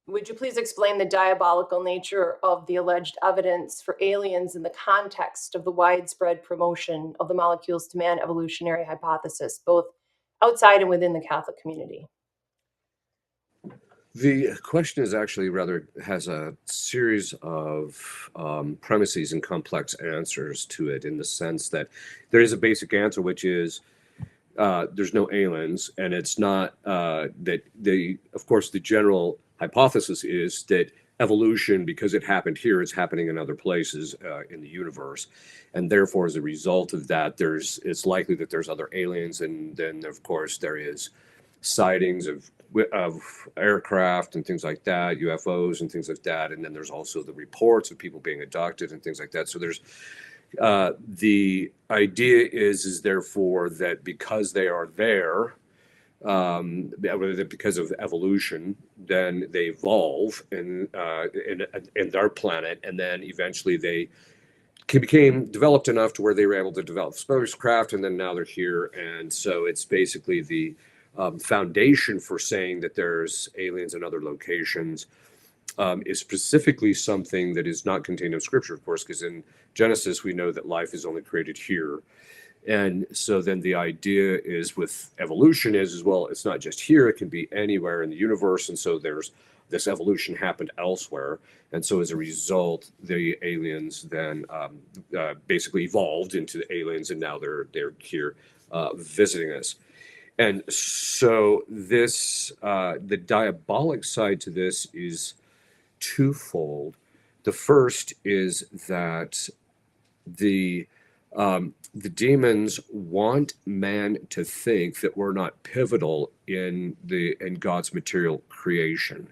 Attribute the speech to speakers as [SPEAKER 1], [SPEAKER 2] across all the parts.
[SPEAKER 1] Would you please explain the diabolical nature of the alleged evidence for aliens in the context of the widespread promotion of the molecules to man evolutionary hypothesis, both outside and within the Catholic community?
[SPEAKER 2] The question is actually rather has a series of premises and complex answers to it, in the sense that there is a basic answer, which is there's no aliens, and it's not that of course, the general hypothesis is that evolution, because it happened here, is happening in other places in the universe, and therefore, as a result of that, it's likely that there's other aliens, and then of course there is sightings of aircraft and things like that, UFOs and things like that, and then there's also the reports of people being abducted and things like that. So there's the idea is therefore that because they are there, because of evolution, then they evolve in our planet, and then eventually they became developed enough to where they were able to develop spacecraft, and then now they're here, and so it's basically the foundation for saying that there's aliens in other locations is specifically something that is not contained in Scripture, of course, because in Genesis we know that life is only created here. And so then the idea is with evolution is as well, it's not just here, it can be anywhere in the universe. And so there's this evolution happened elsewhere. And so as a result, the aliens then basically evolved into the aliens, and now they're here visiting us. And so this the diabolic side to this is twofold. The first is that the the demons want man to think that we're not pivotal in God's material creation.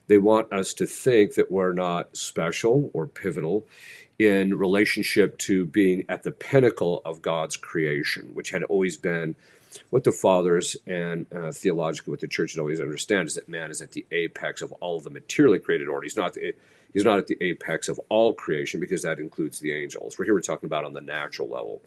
[SPEAKER 2] They want us to think that we're not special or pivotal in relationship to being at the pinnacle of God's creation, which had always been what the fathers and theologically what the church had always understand, is that man is at the apex of all of the materially created order. He's not at the apex of all creation, because that includes the angels. We're talking about on the natural level.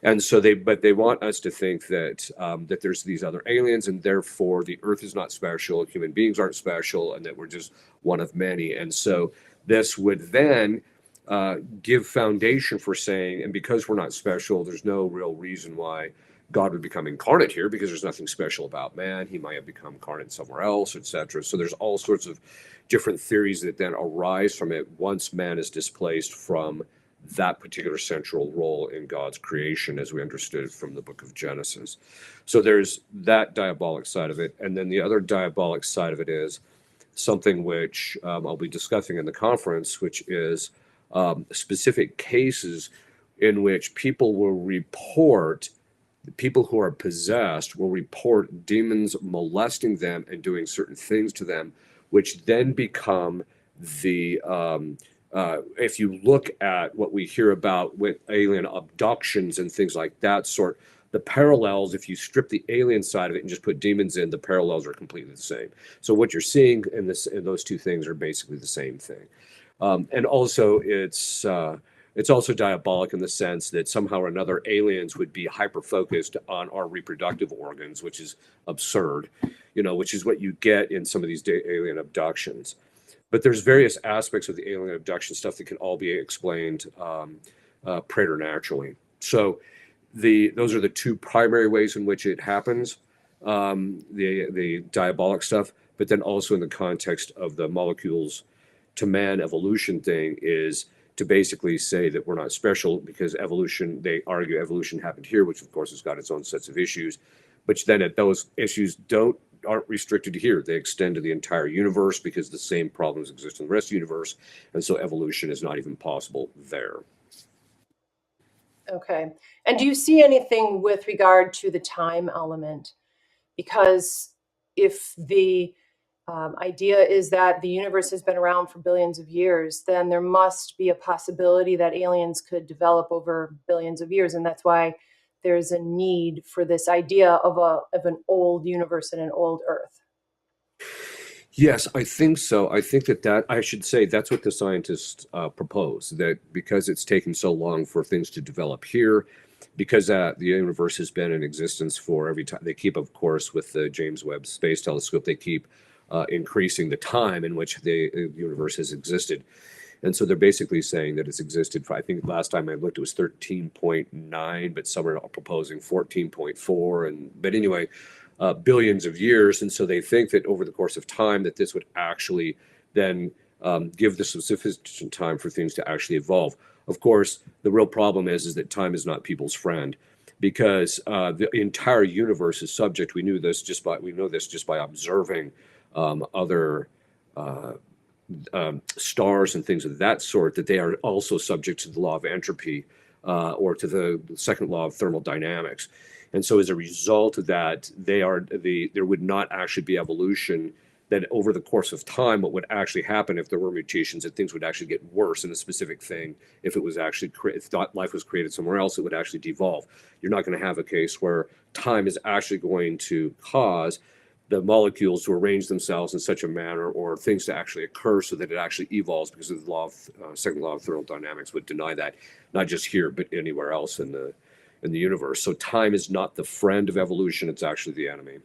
[SPEAKER 2] And so they want us to think that that there's these other aliens, and therefore the earth is not special, human beings aren't special, and that we're just one of many. And so this would then give foundation for saying, and because we're not special, there's no real reason why God would become incarnate here, because there's nothing special about man. He might have become incarnate somewhere else, etc. So there's all sorts of different theories that then arise from it once man is displaced from that particular central role in God's creation, as we understood it from the book of Genesis. So there's that diabolic side of it. And then the other diabolic side of it is something which I'll be discussing in the conference, which is specific cases in which people who are possessed will report demons molesting them and doing certain things to them, which then become the if you look at what we hear about with alien abductions and things like that sort, the parallels, if you strip the alien side of it and just put demons in, the parallels are completely the same. So what you're seeing in those two things are basically the same thing. And also it's also diabolic in the sense that somehow or another aliens would be hyper-focused on our reproductive organs, which is absurd, which is what you get in some of these alien abductions. But there's various aspects of the alien abduction stuff that can all be explained preternaturally. So those are the two primary ways in which it happens, the diabolic stuff, but then also in the context of the molecules to man evolution thing is to basically say that we're not special because evolution, they argue evolution happened here, which of course has got its own sets of issues, but then those issues aren't restricted to here. They extend to the entire universe because the same problems exist in the rest of the universe, and so evolution is not even possible there.
[SPEAKER 1] Okay. And do you see anything with regard to the time element? Because if the idea is that the universe has been around for billions of years, then there must be a possibility that aliens could develop over billions of years. And that's why there's a need for this idea of an old universe and an old Earth.
[SPEAKER 2] Yes, I think so. I think that I should say that's what the scientists propose, that because it's taken so long for things to develop here, because the universe has been in existence for every time they keep, of course, with the James Webb Space Telescope, they keep increasing the time in which the universe has existed. And so they're basically saying that it's existed for, I think last time I looked, it was 13.9, but some are proposing 14.4. But anyway, billions of years. And so they think that over the course of time, that this would actually then give the sufficient time for things to actually evolve. Of course, the real problem is that time is not people's friend, because the entire universe is subject. We know this just by observing other stars and things of that sort, that they are also subject to the law of entropy, or to the second law of thermodynamics. And so as a result of that, there would not actually be evolution. That over the course of time, what would actually happen if there were mutations, that things would actually get worse in a specific thing. If it was actually, if life was created somewhere else, it would actually devolve. You're not going to have a case where time is actually going to cause the molecules to arrange themselves in such a manner, or things to actually occur so that it actually evolves, because of the law of second law of thermodynamics would deny that, not just here but anywhere else in the universe. So time is not the friend of evolution; it's actually the enemy.